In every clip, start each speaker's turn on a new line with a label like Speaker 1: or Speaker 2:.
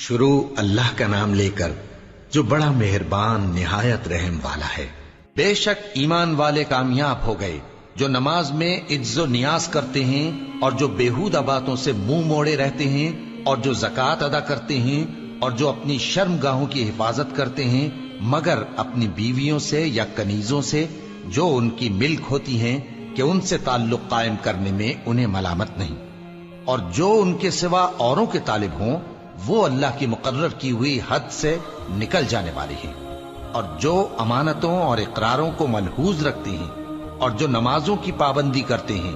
Speaker 1: شروع اللہ کا نام لے کر جو بڑا مہربان نہایت رحم والا ہے۔ بے شک ایمان والے کامیاب ہو گئے جو نماز میں عجز و نیاز کرتے ہیں اور جو بیہودہ باتوں سے منہ موڑے رہتے ہیں اور جو زکوٰۃ ادا کرتے ہیں اور جو اپنی شرم گاہوں کی حفاظت کرتے ہیں مگر اپنی بیویوں سے یا کنیزوں سے جو ان کی ملک ہوتی ہیں کہ ان سے تعلق قائم کرنے میں انہیں ملامت نہیں، اور جو ان کے سوا اوروں کے طالب ہوں وہ اللہ کی مقرر کی ہوئی حد سے نکل جانے والے ہیں، اور جو امانتوں اور اقراروں کو ملحوظ رکھتے ہیں اور جو نمازوں کی پابندی کرتے ہیں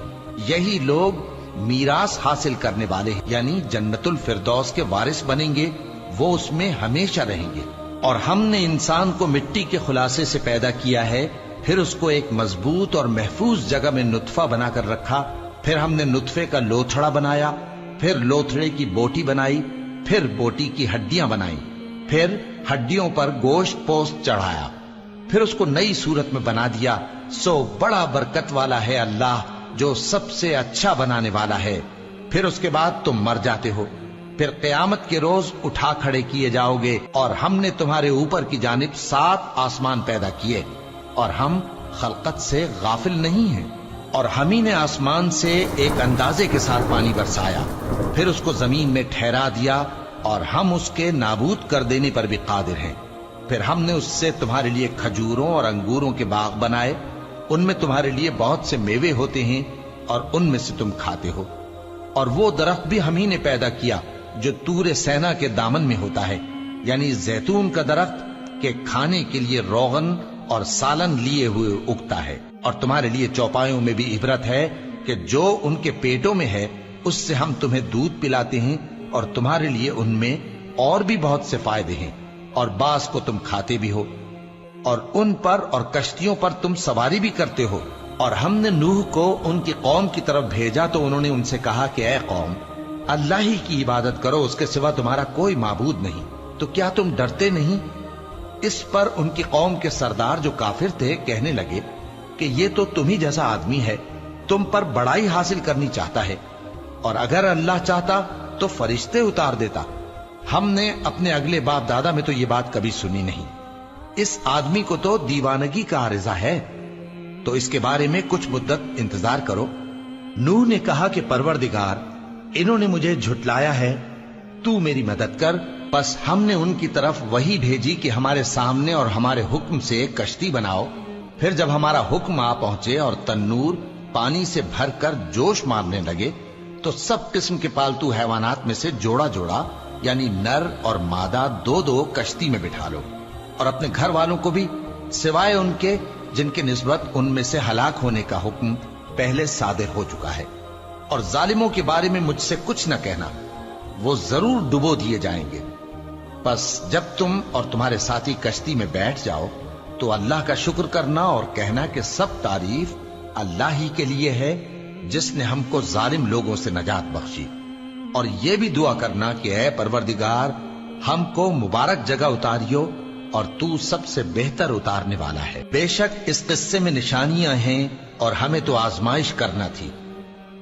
Speaker 1: یہی لوگ میراث حاصل کرنے والے ہیں، یعنی جنت الفردوس کے وارث بنیں گے، وہ اس میں ہمیشہ رہیں گے۔ اور ہم نے انسان کو مٹی کے خلاصے سے پیدا کیا ہے، پھر اس کو ایک مضبوط اور محفوظ جگہ میں نطفہ بنا کر رکھا، پھر ہم نے نطفے کا لوتھڑا بنایا، پھر لوتھڑے کی بوٹی بنائی، پھر بوٹی کی ہڈیاں بنائیں، پھر ہڈیوں پر گوشت پوست چڑھایا، پھر اس کو نئی صورت میں بنا دیا۔ سو بڑا برکت والا ہے اللہ جو سب سے اچھا بنانے والا ہے۔ پھر اس کے بعد تم مر جاتے ہو، پھر قیامت کے روز اٹھا کھڑے کیے جاؤ گے، اور ہم نے تمہارے اوپر کی جانب 7 آسمان پیدا کیے، اور ہم خلقت سے غافل نہیں ہیں۔ اور ہم ہی نے آسمان سے ایک اندازے کے ساتھ پانی برسایا، پھر اس کو زمین میں ٹھہرا دیا، اور ہم اس کے نابود کر دینے پر بھی قادر ہیں۔ پھر ہم نے اس سے تمہارے لیے کھجوروں اور انگوروں کے باغ بنائے، ان میں تمہارے لیے بہت سے میوے ہوتے ہیں اور ان میں سے تم کھاتے ہو۔ اور وہ درخت بھی ہم ہی نے پیدا کیا جو طور سینا کے دامن میں ہوتا ہے، یعنی زیتون کا درخت کہ کھانے کے لیے روغن اور سالن لیے ہوئے اگتا ہے۔ اور تمہارے لیے چوپایوں میں بھی عبرت ہے کہ جو ان کے پیٹوں میں ہے اس سے ہم تمہیں دودھ پلاتے ہیں، اور تمہارے لیے ان میں اور بھی بہت سے فائدے ہیں، اور بعض کو تم کھاتے بھی ہو، اور ان پر اور کشتیوں پر تم سواری بھی کرتے ہو۔ اور ہم نے نوح کو ان کی قوم کی طرف بھیجا تو انہوں نے ان سے کہا کہ اے قوم، اللہ ہی کی عبادت کرو، اس کے سوا تمہارا کوئی معبود نہیں، تو کیا تم ڈرتے نہیں؟ اس پر ان کی قوم کے سردار جو کافر تھے کہنے لگے کہ یہ تو تم ہی جیسا آدمی ہے، تم پر بڑائی حاصل کرنی چاہتا ہے، اور اگر اللہ چاہتا تو فرشتے اتار دیتا۔ ہم نے اپنے اگلے باپ دادا میں تو یہ بات کبھی سنی نہیں، اس آدمی کو تو دیوانگی کا عارضہ ہے، تو اس کے بارے میں کچھ مدت انتظار کرو۔ نوح نے کہا کہ پروردگار، انہوں نے مجھے جھٹلایا ہے، تو میری مدد کر۔ پس ہم نے ان کی طرف وحی بھیجی کہ ہمارے سامنے اور ہمارے حکم سے ایک کشتی بناؤ۔ پھر جب ہمارا حکم آ پہنچے اور تنور پانی سے بھر کر جوش مارنے لگے تو سب قسم کے پالتو حیوانات میں سے جوڑا جوڑا یعنی نر اور مادہ 2 کشتی میں بٹھا لو، اور اپنے گھر والوں کو بھی سوائے ان کے جن کے نسبت ان میں سے ہلاک ہونے کا حکم پہلے صادر ہو چکا ہے۔ اور ظالموں کے بارے میں مجھ سے کچھ نہ کہنا، وہ ضرور ڈبو دیے جائیں گے۔ بس جب تم اور تمہارے ساتھی کشتی میں بیٹھ جاؤ تو اللہ کا شکر کرنا اور کہنا کہ سب تعریف اللہ ہی کے لیے ہے جس نے ہم کو ظالم لوگوں سے نجات بخشی۔ اور یہ بھی دعا کرنا کہ اے پروردگار، ہم کو مبارک جگہ اتاریو، اور تو سب سے بہتر اتارنے والا ہے۔ بے شک اس قصے میں نشانیاں ہیں اور ہمیں تو آزمائش کرنا تھی۔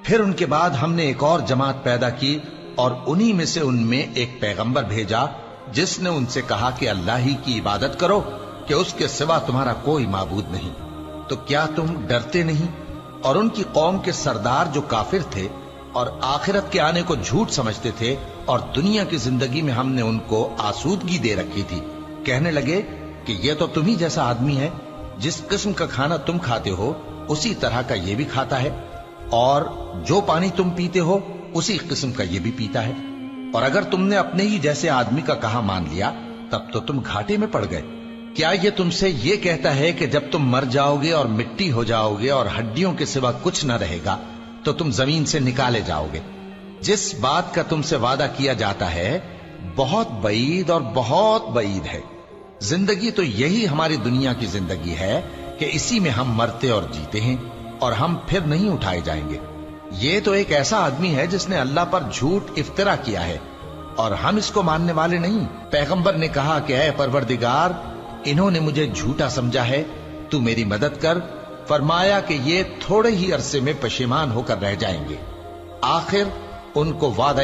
Speaker 1: پھر ان کے بعد ہم نے ایک اور جماعت پیدا کی، اور انہی میں سے ان میں ایک پیغمبر بھیجا جس نے ان سے کہا کہ اللہ ہی کی عبادت کرو کہ اس کے سوا تمہارا کوئی معبود نہیں، تو کیا تم ڈرتے نہیں؟ اور ان کی قوم کے سردار جو کافر تھے اور آخرت کے آنے کو جھوٹ سمجھتے تھے، اور دنیا کی زندگی میں ہم نے ان کو آسودگی دے رکھی تھی، کہنے لگے کہ یہ تو تم ہی جیسا آدمی ہے، جس قسم کا کھانا تم کھاتے ہو اسی طرح کا یہ بھی کھاتا ہے، اور جو پانی تم پیتے ہو اسی قسم کا یہ بھی پیتا ہے، اور اگر تم نے اپنے ہی جیسے آدمی کا کہا مان لیا تب تو تم گھاٹے میں پڑ گئے۔ کیا یہ تم سے یہ کہتا ہے کہ جب تم مر جاؤ گے اور مٹی ہو جاؤ گے اور ہڈیوں کے سوا کچھ نہ رہے گا تو تم زمین سے نکالے جاؤ گے؟ جس بات کا تم سے وعدہ کیا جاتا ہے بہت بعید اور بہت بعید ہے۔ زندگی تو یہی ہماری دنیا کی زندگی ہے کہ اسی میں ہم مرتے اور جیتے ہیں، اور ہم پھر نہیں اٹھائے جائیں گے۔ یہ تو ایک ایسا آدمی ہے جس نے اللہ پر جھوٹ افطرا کیا ہے، اور ہم اس کو ماننے والے نہیں۔ پیغمبر نے کہا کہ اے پروردگار، انہوں نے مجھے جھوٹا سمجھا ہے، تو میری مدد کر۔ فرمایا کہ یہ تھوڑے ہی عرصے میں پشیمان ہو کر رہ جائیں گے، آخر ان کو وعدہ